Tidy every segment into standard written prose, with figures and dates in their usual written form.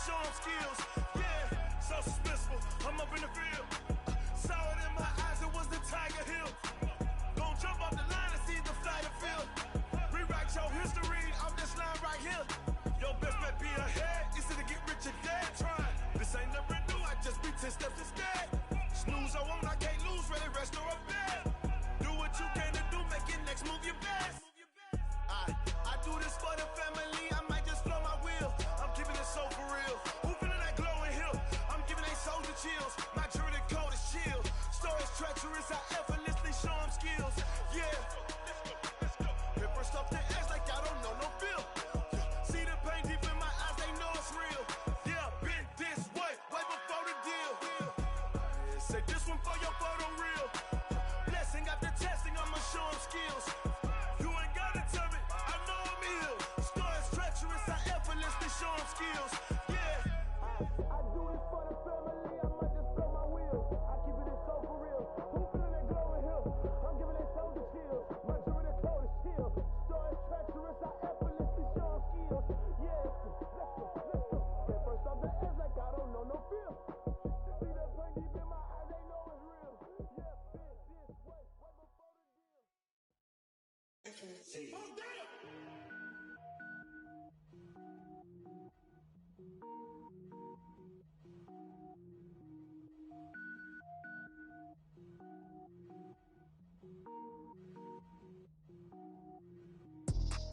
show them skills. Yeah, so suspenseful. I'm up in the field. Saw it in my eyes, it was the Tiger Hill. Gon' jump off the line and see the flight of field. Rewrite your history off this line right here. Your best bet be ahead, easy to get rich or dead trying. This ain't never new, I just be 10 steps instead. Snooze, I won't, I can't lose, ready, rest or a bed. Do what you can to do, make your next move your best. I do this for the family, I might just blow my wheel. I'm keeping it so for real. Who feeling that glowing hill? I'm giving they souls the chills. My journey code is chill. Stories treacherous, I effortlessly show them skills. Yeah. Hit first off the edge like I don't know no feel. See the pain deep in my eyes, they know it's real. Yeah, been this way before the deal. Say this one for your photo reel. Blessing after testing, I'ma show them skills. You ain't gotta tell me, I know I'm ill. Stories treacherous, I effortlessly show them skills. Yeah. I do this for the family, I might just blow my wheel. I keep it so for real. Who feeling that glowing hill? I'm giving they souls the chills. My journey code is chill. Stories treacherous, I effortlessly show them skills. Yeah. Let's go. Get first off the edge like I don't know no feel. See that pain deep in my eyes, they know it's real. Yeah, been this way before the deal. Oh, damn!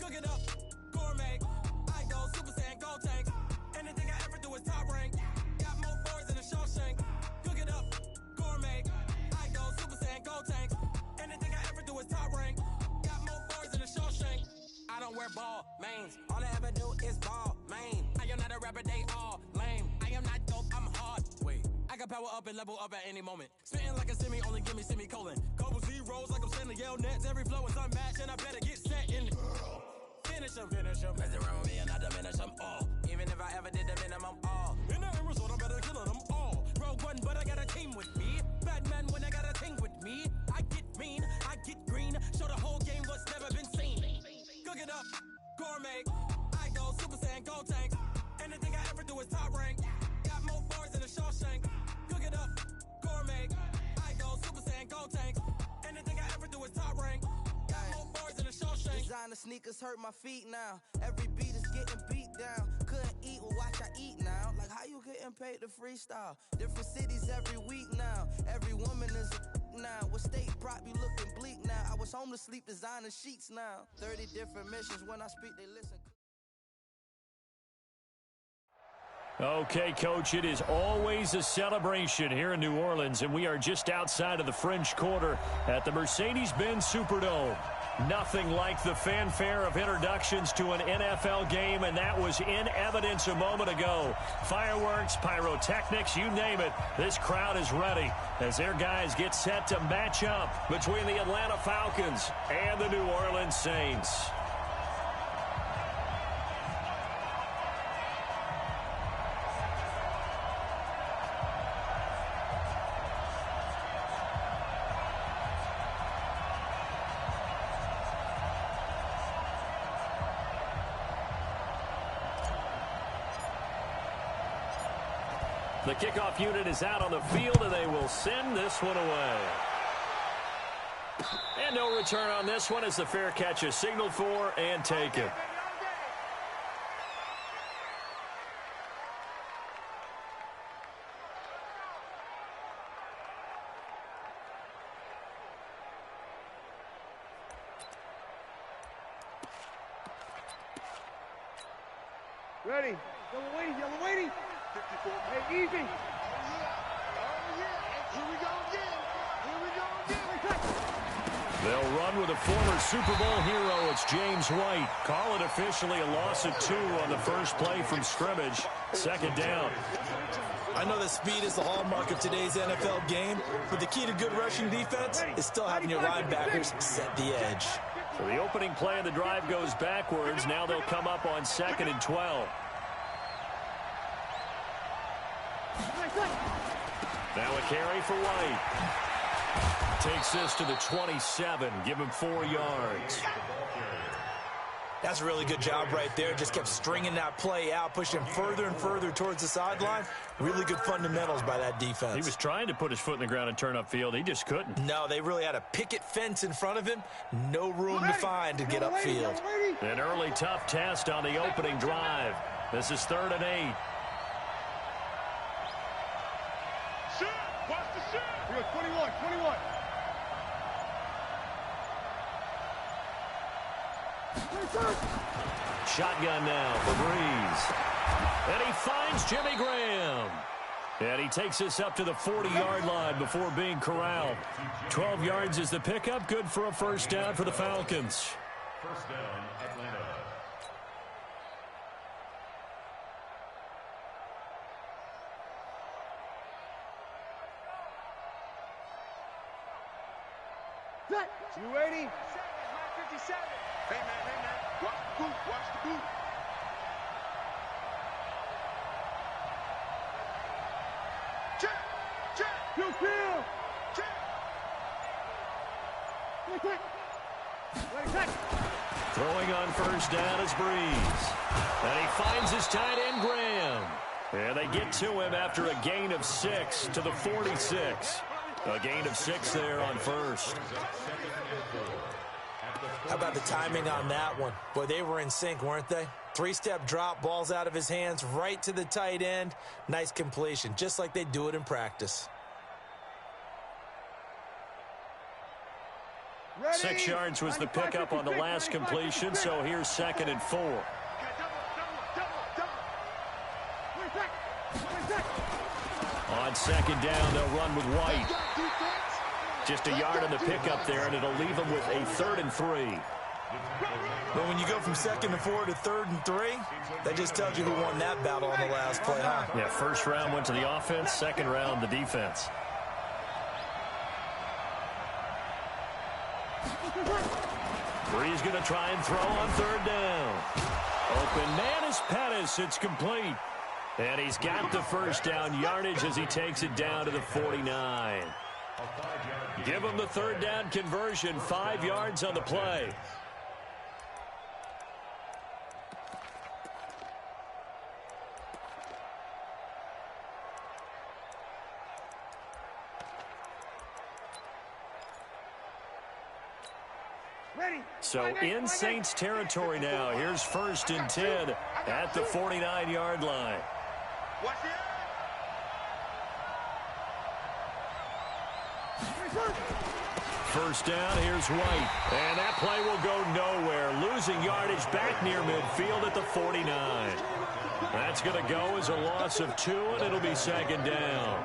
Cook it up, gourmet. I go Super Saiyan, gold tank. Anything I ever do is top rank. Got more boards than a Shawshank. Cook it up, gourmet. I go Super Saiyan, gold tank. Anything I ever do is top rank. Got more boards than a Shawshank. I don't wear ball mains. All I ever do is ball main. I am not a rapper, they all lame. I am not dope, I'm hard. Wait, I can power up and level up at any moment. Spitting like a semi, only give me semicolon. Couple zeros like I'm sending yell nets. Every flow is unmatched and I better get set in. Finish them. Mess around with me and I diminish them all. Even if I ever did the minimum all. In the end result, I'm better killing them all. Rogue one, but I got a team with me. Batman when I got a team with me. I get mean, I get green. Show the whole game what's never been seen. Cook it up, gourmet. I go Super Saiyan, gold tank. Anything I ever do is top rank. Got more boards than a Shawshank. Cook it up, gourmet. I go Super Saiyan, gold tank. Anything I ever do is top rank. Got more boards than a Shawshank. Designer sneakers hurt my feet now. Every beat is getting beat down. Couldn't eat, well watch I eat now. Like how you getting paid to freestyle? Different cities every week now. Every woman is a now. What state prop you looking bleak now? I was home to sleep designer sheets now. 30 different missions when I speak they listen. Okay, Coach, it is always a celebration here in New Orleans, and we are just outside of the French Quarter at the Mercedes-Benz Superdome. Nothing like the fanfare of introductions to an NFL game, and that was in evidence a moment ago. Fireworks, pyrotechnics, you name it. This crowd is ready as their guys get set to match up between the Atlanta Falcons and the New Orleans Saints. The kickoff unit is out on the field, and they will send this one away. And no return on this one as the fair catch is signaled for and taken. Ready. Yellow waiting. 54. Hey, easy. Oh, yeah. Here we go again. They'll run with a former Super Bowl hero. It's James White. Call it officially a loss of 2 on the first play from scrimmage. Second down. I know that speed is the hallmark of today's NFL game, but the key to good rushing defense is still having your linebackers set the edge. So the opening play of the drive goes backwards. Now they'll come up on 2nd and 12. Now a carry for White. Takes this to the 27. Give him 4 yards. That's a really good job right there. Just kept stringing that play out, pushing him further and further towards the sideline. Really good fundamentals by that defense. He was trying to put his foot in the ground and turn upfield. He just couldn't. No, they really had a picket fence in front of him. No room to find to get upfield. An early tough test on the opening drive. This is 3rd and 8. Shoot! Watch the shoot! We got 21. Shotgun now for Breeze. And he finds Jimmy Graham. And he takes us up to the 40-yard line before being corralled. 12 yards is the pickup. Good for a first down for the Falcons. First down, Atlanta. Set. 280. 57. Hey, man. Watch the boot. Check. Field. Check. Let it Throwing on first down is Breeze. And he finds his tight end, Graham. And they get to him after a gain of 6 to the 46. A gain of 6 there on first. How about the timing on that one? Boy, they were in sync, weren't they? 3-step drop, balls out of his hands, right to the tight end. Nice completion, just like they do it in practice. 6 yards was the pickup on the last completion, so here's 2nd and 4. On 2nd down, they'll run with White. Just a yard on the pickup there, and it'll leave them with a 3rd and 3. But when you go from 2nd and 4 to 3rd and 3, that just tells you who won that battle on the last play, huh? Yeah, first round went to the offense, second round the defense. Breeze going to try and throw on 3rd down. Open man is Pettis. It's complete. And he's got the first down yardage as he takes it down to the 49. Give him the 3rd down conversion. 5 yards on the play. So in Saints territory now. Here's 1st and 10 at the 49-yard line. First down, here's White. And that play will go nowhere. Losing yardage back near midfield at the 49. That's going to go as a loss of 2, and it'll be 2nd down.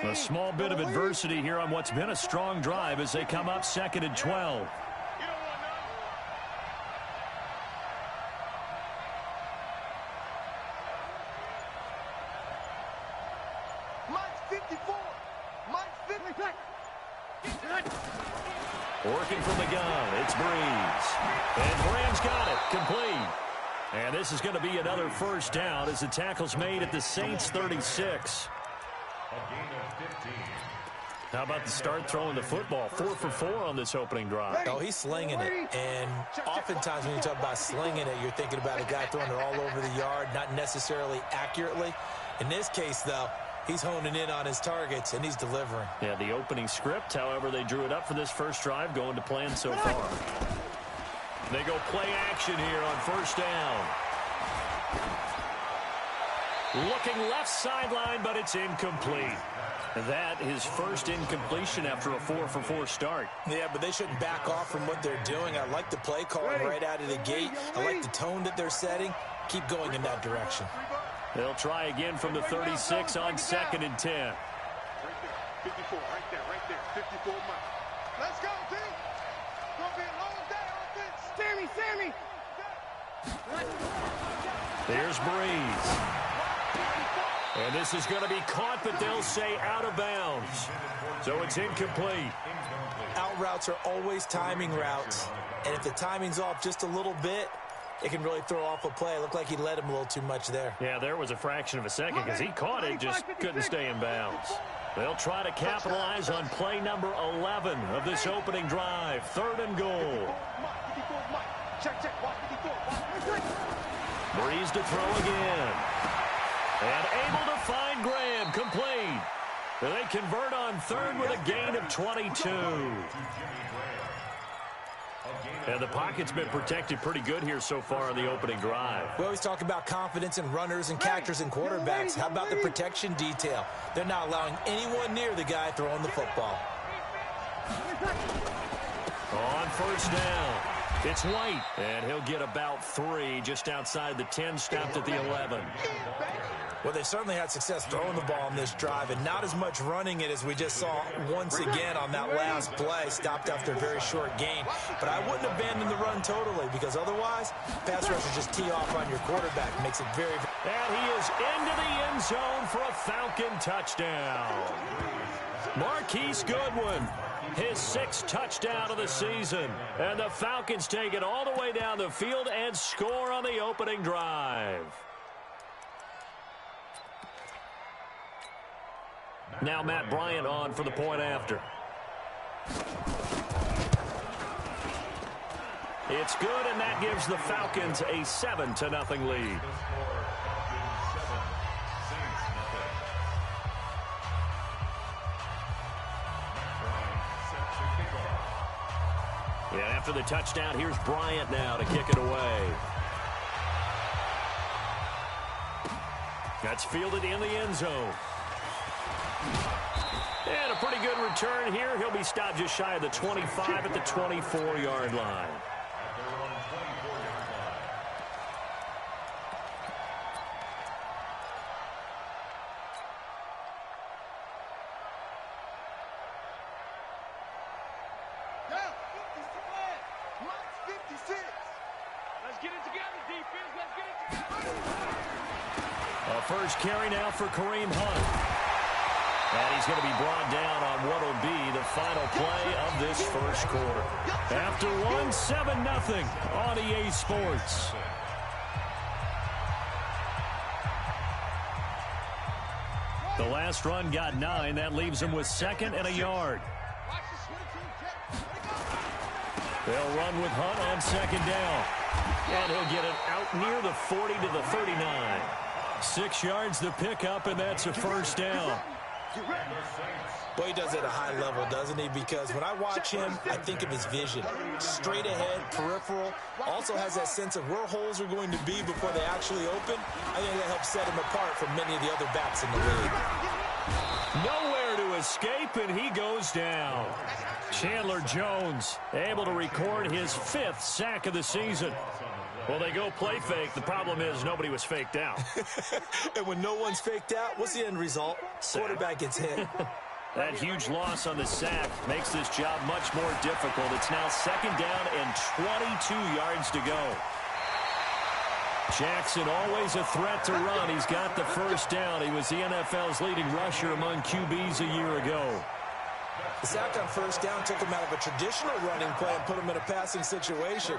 A small bit of adversity here on what's been a strong drive as they come up 2nd and 12. Working from the gun, it's Breeze. And Graham's got it, complete. And this is going to be another first down as the tackle's made at the Saints 36. How about the start throwing the football? 4 for 4 on this opening drive. Oh, he's slinging it. And oftentimes when you talk about slinging it, you're thinking about a guy throwing it all over the yard, not necessarily accurately. In this case, though, he's honing in on his targets, and he's delivering. Yeah, the opening script, however, they drew it up for this first drive, going to plan so far. They go play action here on first down. Looking left sideline, but it's incomplete. That is first incompletion after a 4 for 4 start. Yeah, but they shouldn't back off from what they're doing. I like the play calling right out of the gate. I like the tone that they're setting. Keep going in that direction. They'll try again from the 36 on 2nd and 10. 54, right there, 54 miles. Let's go, team. Gonna be a long day, offense. Sammy. There's Breeze. And this is going to be caught, but they'll say out of bounds. So it's incomplete. Out routes are always timing routes. And if the timing's off just a little bit, it can really throw off a play. It looked like he led him a little too much there. Yeah, there was a fraction of a second because he caught it, just couldn't stay in bounds. They'll try to capitalize on play number 11 of this opening drive. 3rd and goal. Breeze to throw again. And able to find Graham, complete. They convert on 3rd with a gain of 22. And the pocket's been protected pretty good here so far in the opening drive. We always talk about confidence in runners and catchers and quarterbacks. How about the protection detail? They're not allowing anyone near the guy throwing the football. On 1st down, it's White. And he'll get about 3 just outside the 10, stopped at the 11. Well, they certainly had success throwing the ball on this drive and not as much running it as we just saw once again on that last play. Stopped after a very short gain. But I wouldn't abandon the run totally because otherwise, pass rushers just tee off on your quarterback. Makes it very... And he is into the end zone for a Falcon touchdown. Marquise Goodwin, his 6th touchdown of the season. And the Falcons take it all the way down the field and score on the opening drive. Now Matt Bryant on for the point after. It's good, and that gives the Falcons a 7-0 lead. Yeah, after the touchdown, here's Bryant now to kick it away. That's fielded in the end zone. And a pretty good return here. He'll be stopped just shy of the 25 at the 24-yard line. First carry now for Kareem Hunt. And he's going to be brought down on what will be the final play of this first quarter. After 7-0 on EA Sports. The last run got 9. That leaves him with 2nd and a yard. They'll run with Hunt on 2nd down. And he'll get it out near the 40 to the 39. 6 yards to pick up, and that's a first down. Boy, he does it at a high level, doesn't he? Because when I watch him, I think of his vision. Straight ahead, peripheral. Also has that sense of where holes are going to be before they actually open. I think that helps set him apart from many of the other backs in the league. Nowhere to escape, and he goes down. Chandler Jones able to record his 5th sack of the season. Well, they go play fake. The problem is nobody was faked out. And when no one's faked out, what's the end result? Quarterback gets hit. That huge loss on the sack makes this job much more difficult. It's now 2nd down and 22 yards to go. Jackson always a threat to run. He's got the first down. He was the NFL's leading rusher among QBs a year ago. The sack on first down took him out of a traditional running play and put him in a passing situation,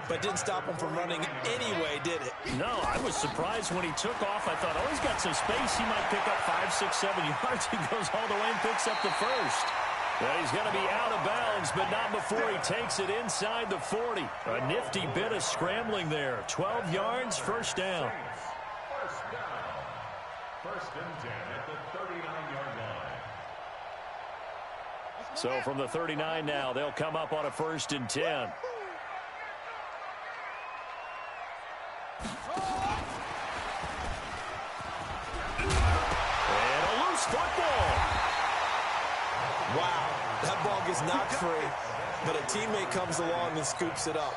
but didn't stop him from running anyway, did it? No, I was surprised when he took off. I thought, oh, he's got some space. He might pick up 5, 6, 7 yards. He goes all the way and picks up the first. Well, he's going to be out of bounds, but not before he takes it inside the 40. A nifty bit of scrambling there. 12 yards, first down. First and 10 at the 39-yard line. So from the 39 now, they'll come up on a 1st and 10. And a loose football. Wow, that ball gets knocked free, but a teammate comes along and scoops it up.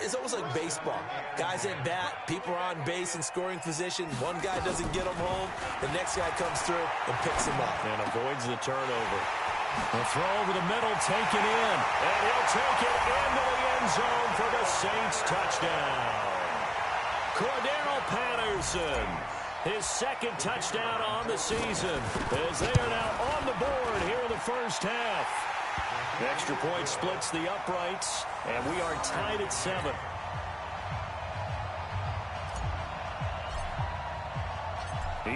It's almost like baseball. Guys at bat, people are on base in scoring position. One guy doesn't get him home. The next guy comes through and picks him up. And avoids the turnover. The throw over the middle, taken in. And he'll take it into the end zone for the Saints touchdown. Cordero Patterson, his 2nd touchdown on the season, as they are now on the board here in the first half. Extra point splits the uprights, and we are tied at 7.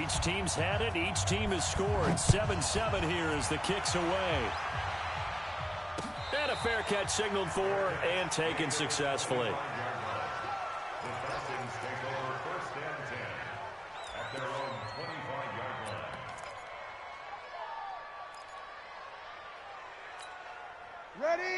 Each team's had it. Each team has scored. 7-7 here as the kick's away. And a fair catch signaled for and taken successfully.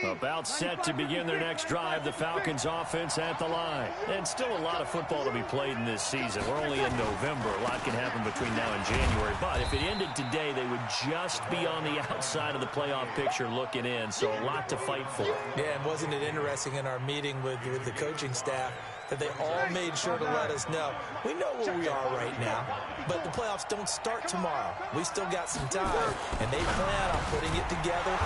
About set to begin their next drive, the Falcons offense at the line. And still a lot of football to be played in this season. We're only in November. A lot can happen between now and January. But if it ended today, they would just be on the outside of the playoff picture looking in. So a lot to fight for. Yeah, and wasn't it interesting in our meeting with the coaching staff that they all made sure to let us know, we know where we are right now, but the playoffs don't start tomorrow. We still got some time, and they plan on putting it together,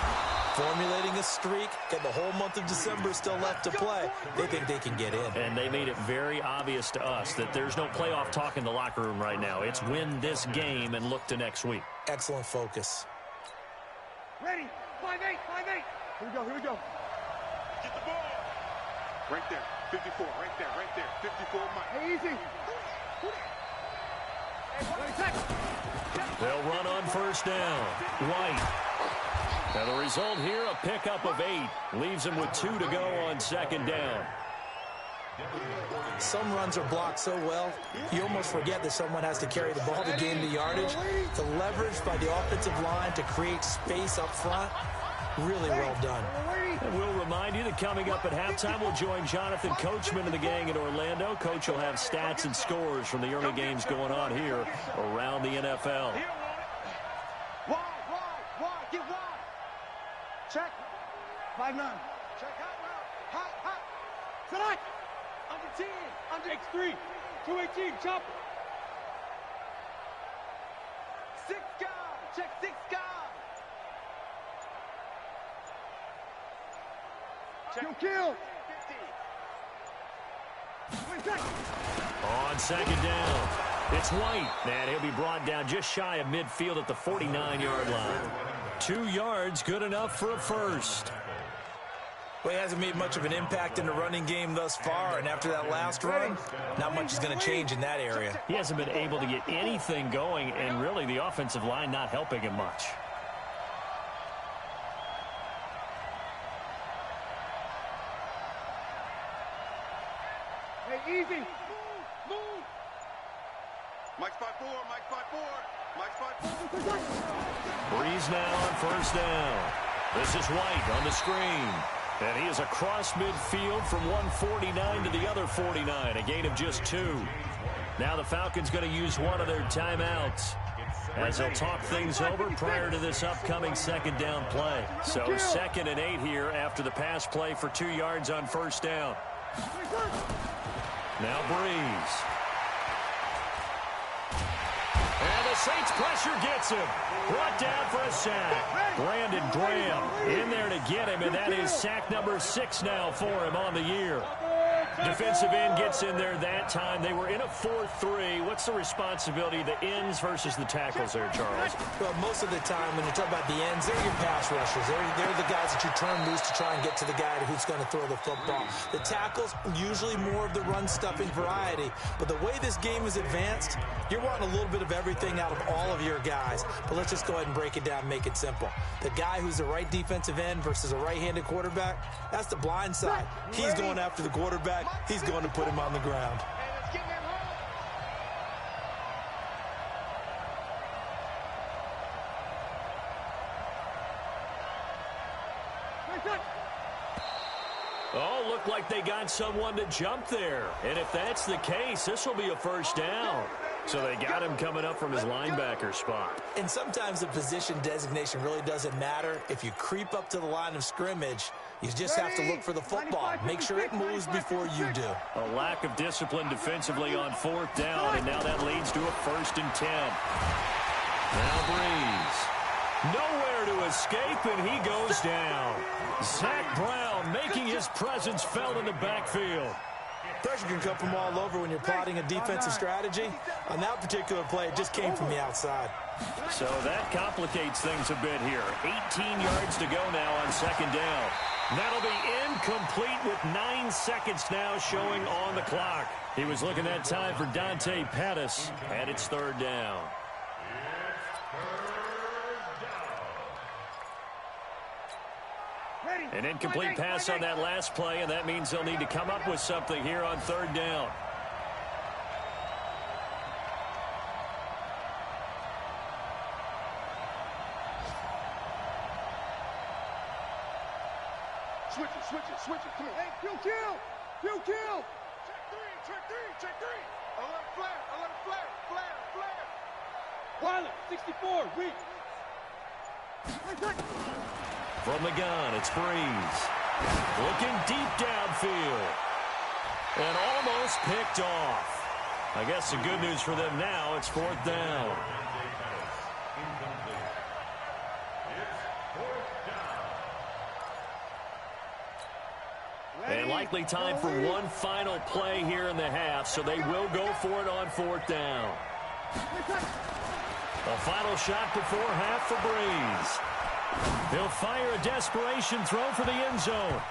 formulating a streak, got the whole month of December still left to play. They think they can get in. And they made it very obvious to us that there's no playoff talk in the locker room right now. It's win this game and look to next week. Excellent focus. Ready, 5-8, 5-8. Here we go. Get the ball. Right there, 54, right there, 54 Mike. Hey, easy. They'll run on first down. White. And the result here, a pickup of 8. Leaves them with 2 to go on second down. Some runs are blocked so well, you almost forget that someone has to carry the ball to gain the yardage. The leverage by the offensive line to create space up front, really well done. And we'll remind you that coming up at halftime, we'll join Jonathan Coachman and the gang in Orlando. Coach will have stats and scores from the early games going on here around the NFL. Wide, get wide. Check. 5-9. Check hot. Select. Under 10. Under X3. 218. Chopper. 6 guys. Check 6 guys. Check. Kill. 50. On second down, it's White, and he'll be brought down just shy of midfield at the 49-yard line. 2 yards, good enough for a first. Well, he hasn't made much of an impact in the running game thus far, and after that last run, not much is going to change in that area. He hasn't been able to get anything going, and really the offensive line not helping him much. Hey, easy. Move. Mike spot 4. Breeze now on first down. This is White on the screen. And he is across midfield from 149 to the other 49, a gain of just 2. Now the Falcons going to use one of their timeouts as they'll talk things over prior to this upcoming second down play. So 2nd and 8 here after the pass play for 2 yards on first down. Now Breeze. And the Saints pressure gets him. Brought down for a sack. Brandon Graham in there to get him, and that is sack number 6 now for him on the year. Defensive end gets in there that time. They were in a 4-3. What's the responsibility of the ends versus the tackles there, Charles? Well, most of the time when you talk about the ends, they're your pass rushers. They're the guys that you turn loose to try and get to the guy who's going to throw the football. The tackles, usually more of the run-stuffing variety. But the way this game is advanced, you're wanting a little bit of everything out of all of your guys. But let's just go ahead and break it down and make it simple. The guy who's the right defensive end versus a right-handed quarterback, that's the blind side. He's going after the quarterback. He's going to put him on the ground. Oh, looked like they got someone to jump there. And if that's the case, this will be a first down. So they got him coming up from his linebacker spot. And sometimes the position designation really doesn't matter. If you creep up to the line of scrimmage, you just have to look for the football. Make sure it moves before you do. A lack of discipline defensively on 4th down, and now that leads to a 1st and 10. Now Breeze. Nowhere to escape, and he goes down. Zach Brown making his presence felt in the backfield. Pressure can come from all over when you're plotting a defensive strategy. On that particular play, it just came from the outside. So that complicates things a bit here. 18 yards to go now on second down. That'll be incomplete with 9 seconds now showing on the clock. He was looking that time for Dante Pettis, and it's third down. An incomplete pass on that last play, and that means they'll need to come up with something here on third down. Switch it, come on. Hey, kill. Check three. Alert flare. Wilder, 64, weak. From the gun, it's Breeze. Looking deep downfield. And almost picked off. I guess the good news for them now, it's fourth down. And likely time for one final play here in the half, so they will go for it on fourth down. A final shot before half for Breeze. He'll fire a desperation throw for the end zone.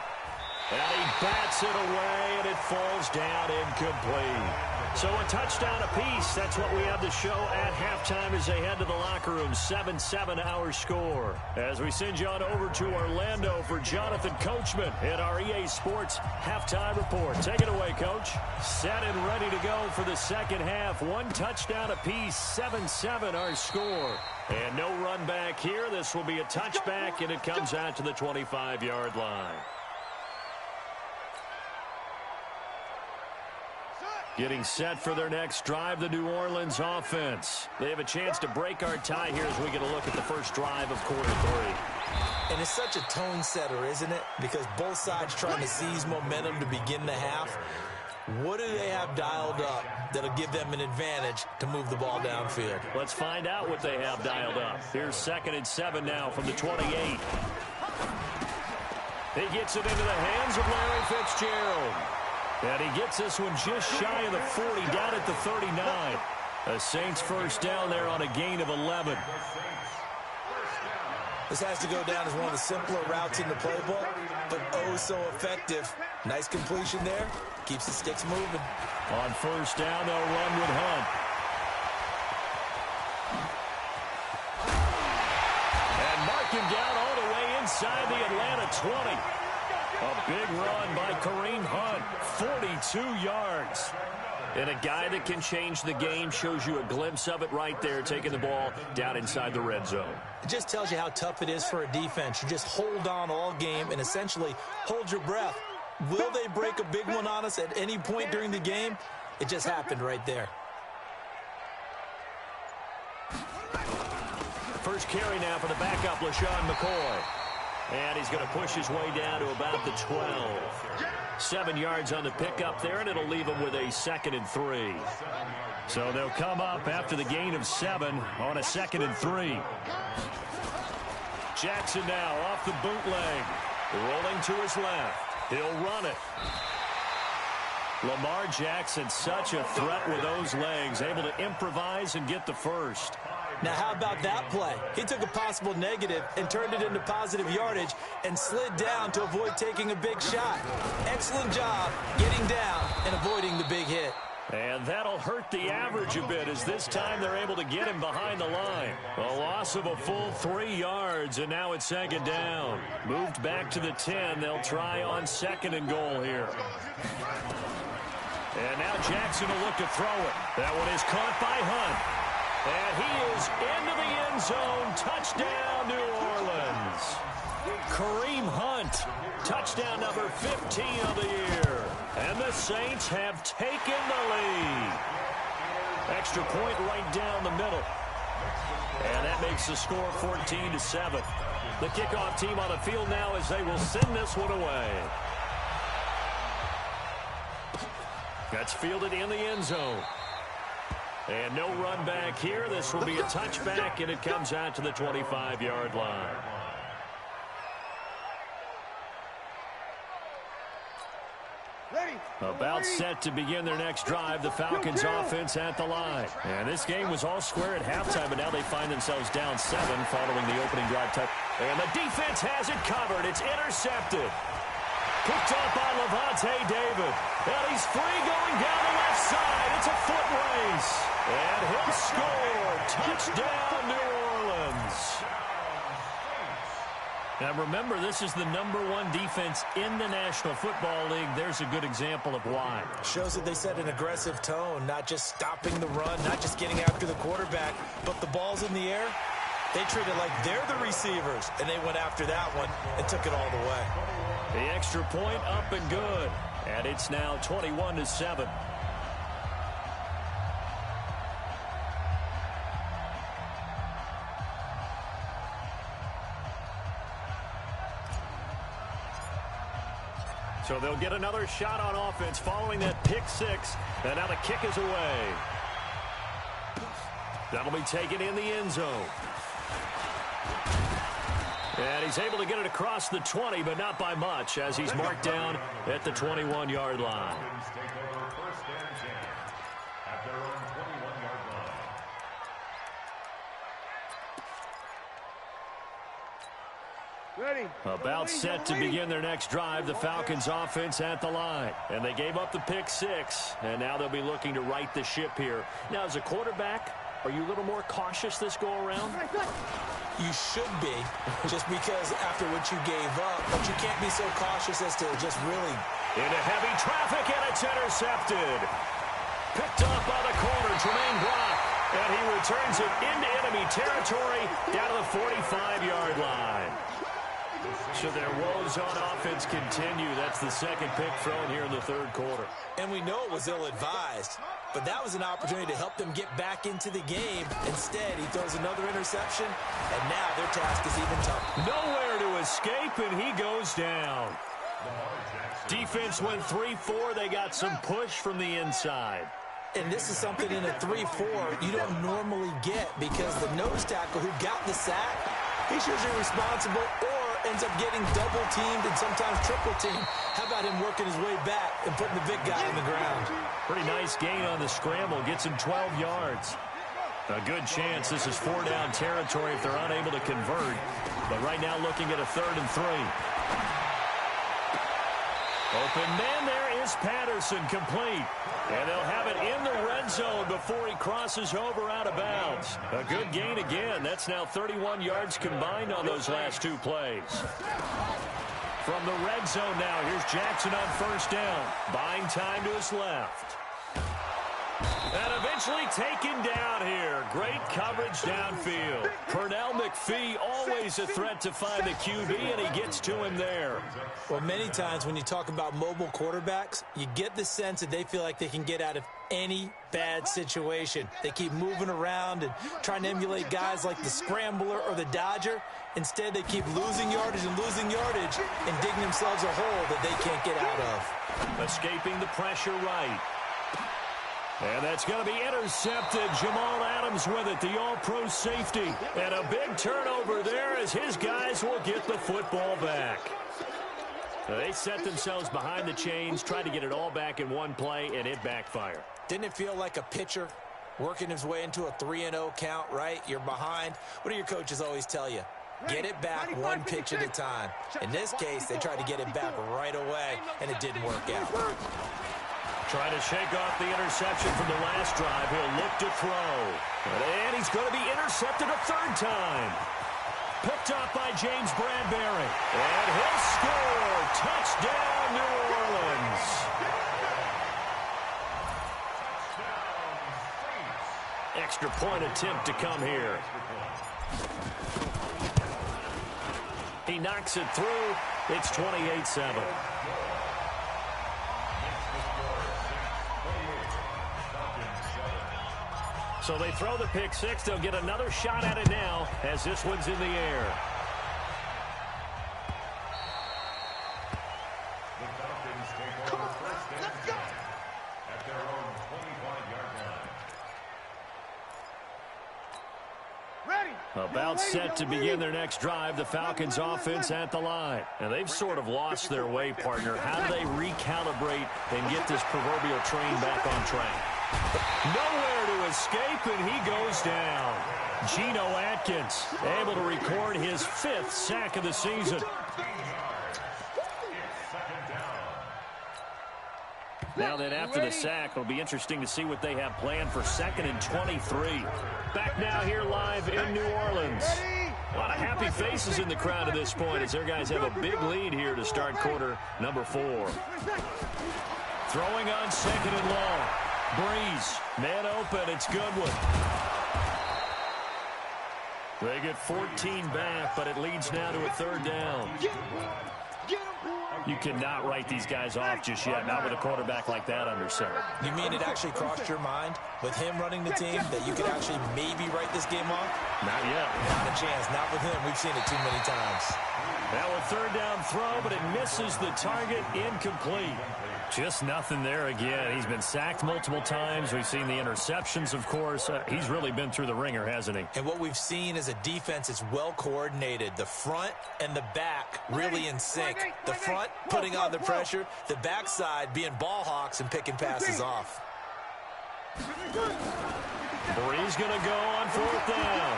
And he bats it away, and it falls down incomplete. So a touchdown apiece. That's what we have to show at halftime as they head to the locker room. 7-7 our score. As we send you on over to Orlando for Jonathan Coachman in our EA Sports halftime report. Take it away, Coach. Set and ready to go for the second half. One touchdown apiece. 7-7 our score. And no run back here. This will be a touchback, and it comes out to the 25-yard line. Getting set for their next drive, the New Orleans offense. They have a chance to break our tie here as we get a look at the first drive of quarter three. And it's such a tone setter, isn't it? Because both sides trying to seize momentum to begin the half. What do they have dialed up that'll give them an advantage to move the ball downfield? Let's find out what they have dialed up. Here's 2nd and 7 now from the 28. He gets it into the hands of Larry Fitzgerald. And he gets this one just shy of the 40, down at the 39. The Saints first down there on a gain of 11. This has to go down as one of the simpler routes in the playbook, but oh so effective. Nice completion there. Keeps the sticks moving. On first down, they'll run with Hunt. And mark him down all the way inside the Atlanta 20. A big run by Kareem Hunt, 42 yards. And a guy that can change the game, shows you a glimpse of it right there, taking the ball down inside the red zone. It just tells you how tough it is for a defense. You just hold on all game and essentially hold your breath. Will they break a big one on us at any point during the game? It just happened right there. First carry now for the backup, LaShawn McCoy. And he's going to push his way down to about the 12. 7 yards on the pickup there, and it'll leave him with a 2nd and 3. So they'll come up after the gain of 7 on a 2nd and 3. Jackson now off the bootleg. Rolling to his left. He'll run it. Lamar Jackson, such a threat with those legs, able to improvise and get the first. Now, how about that play? He took a possible negative and turned it into positive yardage and slid down to avoid taking a big shot. Excellent job getting down and avoiding the big hit. And that'll hurt the average a bit, as this time they're able to get him behind the line. A loss of a full 3 yards, and now it's 2nd down. Moved back to the 10. They'll try on 2nd and goal here. And now Jackson will look to throw it. That one is caught by Hunt. And he is into the end zone. Touchdown, New Orleans. Kareem Hunt, touchdown number 15 of the year. And the Saints have taken the lead. Extra point right down the middle. And that makes the score 14-7. The kickoff team on the field now as they will send this one away. That's fielded in the end zone. And no run back here. This will be a touchback, and it comes out to the 25-yard line. Ready. About set to begin their next drive, the Falcons offense at the line. And this game was all square at halftime, but now they find themselves down 7 following the opening drive. And the defense has it covered. It's intercepted. Picked up by Levante David. And he's free going down the left side. It's a foot race. And he'll score. Touchdown, New Orleans. Now remember, this is the #1 defense in the National Football League. There's a good example of why. Shows that they set an aggressive tone, not just stopping the run, not just getting after the quarterback, but the ball's in the air. They treat it like they're the receivers, and they went after that one and took it all the way. The extra point up and good. And it's now 21-7. So they'll get another shot on offense following that pick 6. And now the kick is away. That'll be taken in the end zone. And he's able to get it across the 20, but not by much, as he's marked down at the 21-yard line. About set to begin their next drive, the Falcons offense at the line. And they gave up the pick 6, and now they'll be looking to right the ship here. Now, as a quarterback, are you a little more cautious this go-around? You should be, just because after what you gave up, but you can't be so cautious as to just really... Into heavy traffic, and it's intercepted. Picked off by the corner, Jermaine Brock, and he returns it into enemy territory down to the 45-yard line. So their woes on offense continue. That's the second pick thrown here in the third quarter. And we know it was ill-advised, but that was an opportunity to help them get back into the game. Instead, he throws another interception, and now their task is even tougher. Nowhere to escape, and he goes down. Defense went 3-4. They got some push from the inside. And this is something in a 3-4 you don't normally get, because the nose tackle who got the sack, he's usually responsible or ends up getting double-teamed and sometimes triple-teamed. How about him working his way back and putting the big guy on the ground? Pretty nice gain on the scramble. Gets him 12 yards. A good chance this is 4-down territory if they're unable to convert. But right now looking at a 3rd and 3. Open man there is Patterson, complete. And they'll have it in the red zone before he crosses over out of bounds. A good gain again. That's now 31 yards combined on those last 2 plays. From the red zone now, here's Jackson on 1st down. Buying time to his left. And eventually taken down here. Great coverage downfield. Pernell McPhee, always a threat to find the QB, and he gets to him there. Well, many times when you talk about mobile quarterbacks, you get the sense that they feel like they can get out of any bad situation. They keep moving around and trying to emulate guys like the Scrambler or the Dodger. Instead, they keep losing yardage and digging themselves a hole that they can't get out of. Escaping the pressure right. And that's going to be intercepted. Jamal Adams with it, the all-pro safety. And a big turnover there as his guys will get the football back. They set themselves behind the chains, tried to get it all back in one play, and it backfired. Didn't it feel like a pitcher working his way into a 3-0 count, right? You're behind. What do your coaches always tell you? Get it back one pitch at a time. In this case, they tried to get it back right away, and it didn't work out. Trying to shake off the interception from the last drive. He'll look to throw. And he's going to be intercepted a 3rd time. Picked up by James Bradbury. And he'll score. Touchdown, New Orleans. Extra point attempt to come here. He knocks it through. It's 28-7. So they throw the pick 6. They'll get another shot at it now as this one's in the air. Come on, let's go. At their own 25-yard line. About set to begin their next drive, the Falcons offense at the line. And they've sort of lost their way, partner. How do they recalibrate and get this proverbial train back on track? Nowhere to escape, and he goes down. Geno Atkins able to record his 5th sack of the season. Now then, after the sack, it'll be interesting to see what they have planned for 2nd and 23. Back now here live in New Orleans. A lot of happy faces in the crowd at this point as their guys have a big lead here to start quarter number 4. Throwing on 2nd and long. Breeze, man open, it's Goodwin. They get 14 back, but it leads now to a 3rd down. You cannot write these guys off just yet, not with a quarterback like that under center. You mean it actually crossed your mind with him running the team that you could actually maybe write this game off? Not yet. Not a chance. Not with him. We've seen it too many times. Now a 3rd down throw, but it misses the target, incomplete. Just nothing there again. He's been sacked multiple times. We've seen the interceptions, of course. He's really been through the ringer, hasn't he? And what we've seen is a defense that's well coordinated. The front and the back really in sync. The front putting on the pressure. The backside being ball hawks and picking passes off. Breeze going to go on 4th down.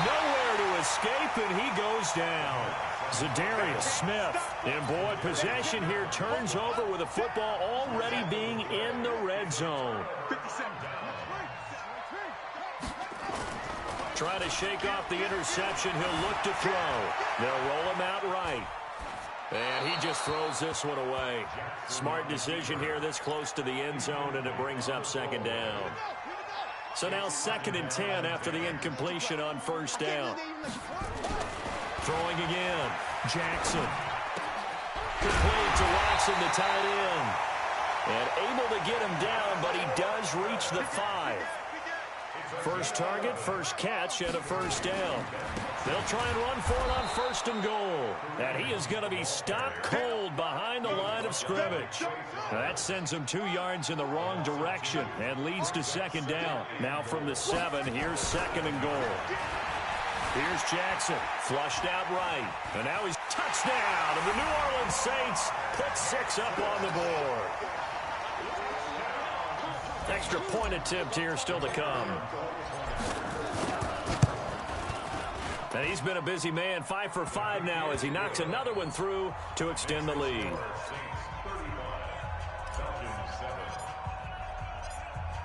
Nowhere to escape, and he goes down. Zadarius Smith, and boy, possession here turns over with the football already being in the red zone. Trying to shake off the interception. He'll look to throw. They'll roll him out right. And he just throws this one away. Smart decision here this close to the end zone, and it brings up 2nd down. So now 2nd and 10 after the incompletion on 1st down. Throwing again. Jackson. Complete to Watson, the tight end. And able to get him down, but he does reach the 5. First target, first catch, and a 1st down. They'll try and run for it on 1st and goal. And he is going to be stopped cold behind the line of scrimmage. Now that sends him 2 yards in the wrong direction and leads to 2nd down. Now from the 7, here's 2nd and goal. Here's Jackson, flushed out right. And now he's touchdown. And the New Orleans Saints put 6 up on the board. Extra point attempt here still to come. And he's been a busy man, 5 for 5 now as he knocks another one through to extend the lead.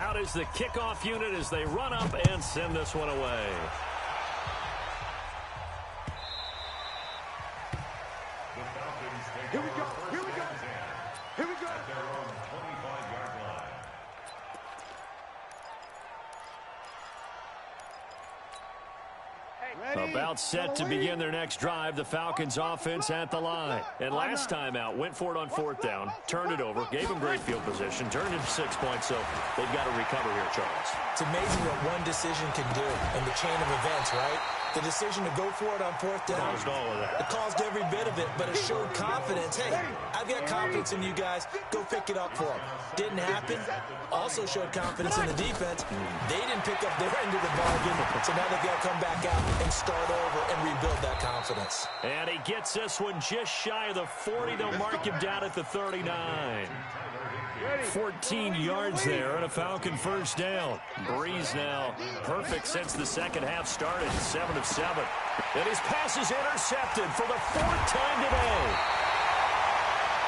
Out is the kickoff unit as they run up and send this one away. Here we go. Here we go. Here we go. At their own 25-yard line. About set to begin their next drive, the Falcons offense at the line. And last time out, went for it on 4th down, turned it over, gave them great field position, turned it 6 points, so they've got to recover here, Charles. It's amazing what one decision can do in the chain of events, right? The decision to go for it on 4th down. Caused all of that. It caused every bit of it, but it showed confidence. Hey, I've got confidence in you guys. Go pick it up for them. Didn't happen. Also showed confidence in the defense. They didn't pick up their end of the bargain, so now they've got to come back out and start over and rebuild that confidence. And he gets this one just shy of the 40. They'll mark him down at the 39. 14 yards there and a Falcon 1st down. Breeze now perfect since the 2nd half started, 7 of 7. And his pass is intercepted for the 4th time today.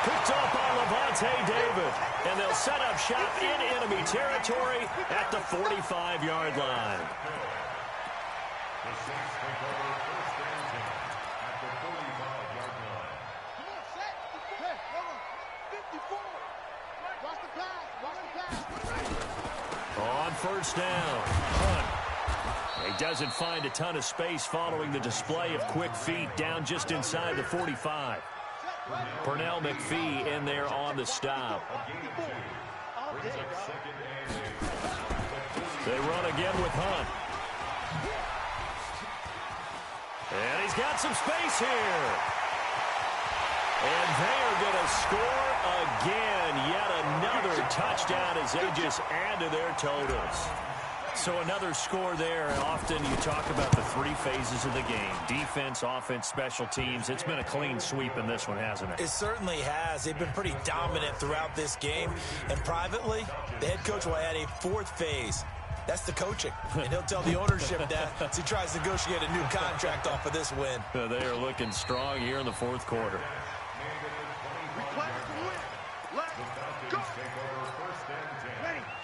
Picked up by Levante David. And they'll set up shop in enemy territory at the 45-yard line. The Saints take over 1st and 10 at the 45-yard line. Come on, set. Hey, come on. 54. Watch the pass. Watch the pass. On 1st down, Hunt. He doesn't find a ton of space following the display of quick feet down just inside the 45. Pernell McPhee in there on the stop. They run again with Hunt. And he's got some space here. And they are going to score again. Yet another touchdown as they just add to their totals. So another score there. Often you talk about the three phases of the game: defense, offense, special teams. It's been a clean sweep in this one, hasn't it? It certainly has. They've been pretty dominant throughout this game. And privately, the head coach will add a fourth phase. That's the coaching. And he'll tell the ownership that as he tries to negotiate a new contract off of this win. They are looking strong here in the fourth quarter.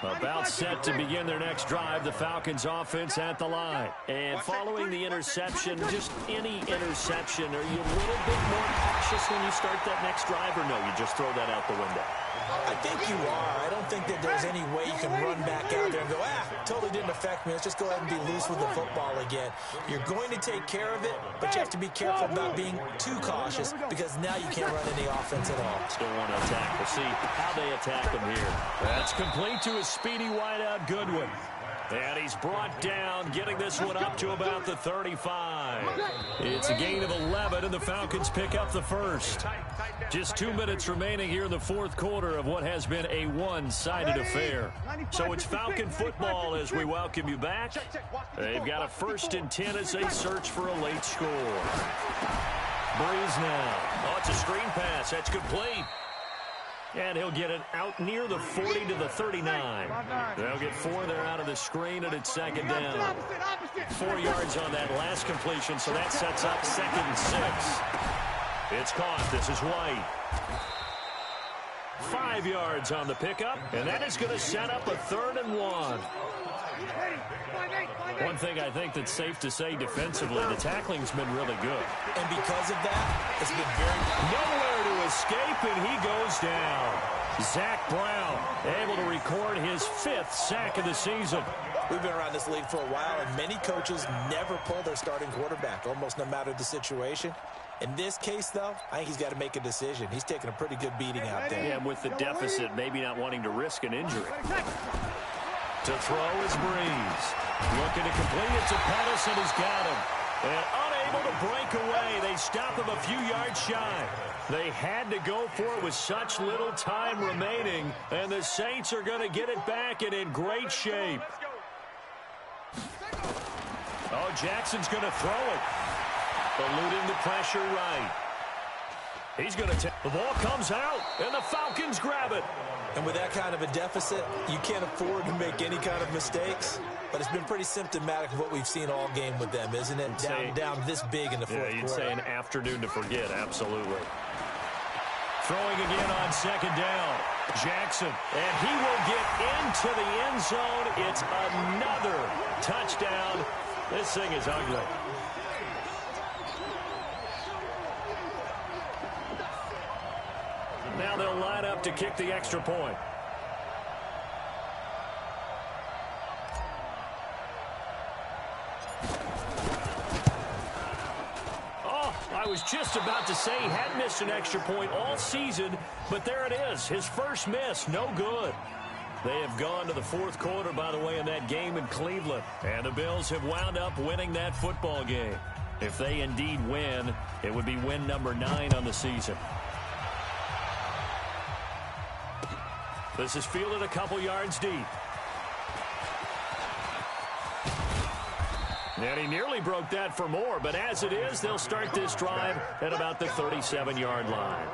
About set to begin their next drive, the Falcons offense at the line. And following the interception, just any interception, are you a little bit more cautious when you start that next drive, or no, you just throw that out the window? I think you are. I don't think that there's any way you can run back out there and go, totally didn't affect me. Let's just go ahead and be loose with the football again. You're going to take care of it, but you have to be careful about being too cautious because now you can't run any offense at all. Still want to attack. We'll see how they attack him here. That's complete to a speedy wideout Goodwin. And he's brought down, getting this one up to about the 35. It's a gain of 11, and the Falcons pick up the first. Just 2 minutes remaining here in the fourth quarter of what has been a one-sided affair. So it's Falcon football as we welcome you back. They've got a 1st and 10 as they search for a late score. Breeze now. Oh, it's a screen pass. That's complete. And he'll get it out near the 40 to the 39. They'll get 4 there out of the screen, and it's second down. 4 yards on that last completion, so that sets up 2nd and 6. It's caught. This is White. 5 yards on the pickup, and that is going to set up a 3rd and 1. One thing I think that's safe to say defensively, the tackling's been really good. And because of that, it's been very... Nowhere to escape, and he goes down. Zach Brown able to record his 5th sack of the season. We've been around this league for a while, and many coaches never pull their starting quarterback, almost no matter the situation. In this case, though, I think he's got to make a decision. He's taking a pretty good beating out there. Yeah, and with the deficit, maybe not wanting to risk an injury. To throw is Breeze. Looking to complete it to Pettis, and he's got him. And unable to break away. They stop him a few yards shy. They had to go for it with such little time remaining, and the Saints are going to get it back and in great shape. Oh, Jackson's going to throw it. Eluding the pressure right. He's going to take... The ball comes out, and the Falcons grab it. And with that kind of a deficit, you can't afford to make any kind of mistakes. But it's been pretty symptomatic of what we've seen all game with them, isn't it? Down this big in the fourth quarter. You'd say an afternoon to forget, absolutely. Throwing again on 2nd down. Jackson, and he will get into the end zone. It's another touchdown. This thing is ugly. Now they'll line up to kick the extra point. Oh, I was just about to say he hadn't missed an extra point all season, but there it is. His first miss, no good. They have gone to the fourth quarter, by the way, in that game in Cleveland. And the Bills have wound up winning that football game. If they indeed win, it would be win number 9 on the season. This is fielded a couple yards deep. And he nearly broke that for more, but as it is, they'll start this drive at about the 37-yard line.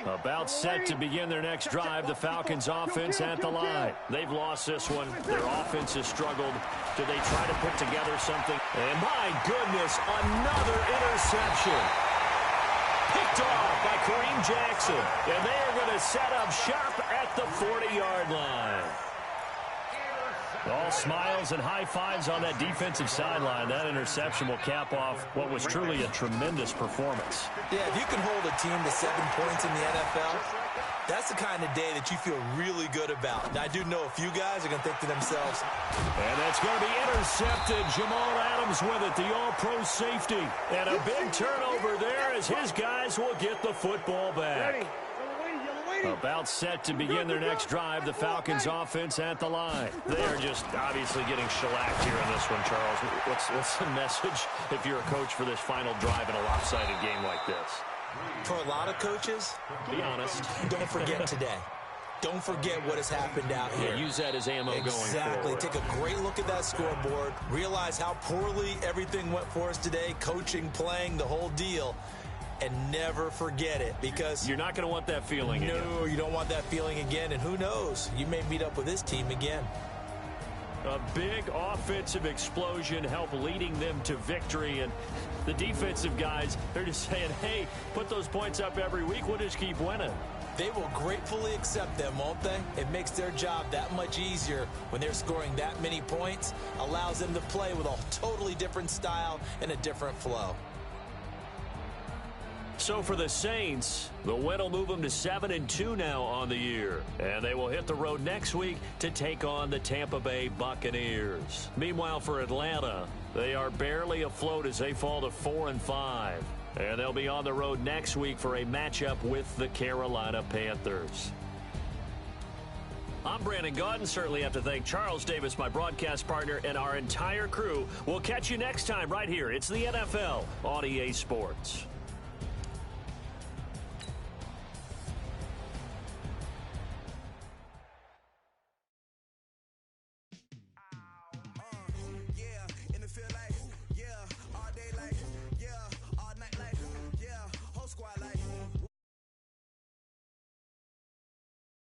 About set to begin their next drive, the Falcons offense at the line. They've lost this one. Their offense has struggled. Do they try to put together something? And my goodness, another interception. Picked off by Kareem Jackson. And they are going to set up shop at the 40-yard line. All smiles and high fives on that defensive sideline. That interception will cap off what was truly a tremendous performance. Yeah, if you can hold a team to 7 points in the NFL, that's the kind of day that you feel really good about. Now, I do know a few guys are going to think to themselves. And that's going to be intercepted. Jamal Adams with it, the all-pro safety. And a big turnover there as his guys will get the football back. About set to begin their next drive, the Falcons offense at the line. They are just obviously getting shellacked here in this one, Charles. What's the message if you're a coach for this final drive in a lopsided game like this? For a lot of coaches, be honest, don't forget today. Don't forget what has happened out here. Use that as ammo going forward. Exactly. Take a great look at that scoreboard. Realize how poorly everything went for us today, coaching, playing, the whole deal. And never forget it, because you're not going to want that feeling again. No, you don't want that feeling again. And who knows? You may meet up with this team again. A big offensive explosion helped leading them to victory. And the defensive guys, they're just saying, hey, put those points up every week. We'll just keep winning. They will gratefully accept them, won't they? It makes their job that much easier when they're scoring that many points. Allows them to play with a totally different style and a different flow. So for the Saints, the win will move them to 7-2 now on the year. And they will hit the road next week to take on the Tampa Bay Buccaneers. Meanwhile, for Atlanta, they are barely afloat as they fall to 4-5. And they'll be on the road next week for a matchup with the Carolina Panthers. I'm Brandon Gaudin. Certainly have to thank Charles Davis, my broadcast partner, and our entire crew. We'll catch you next time right here. It's the NFL on EA Sports.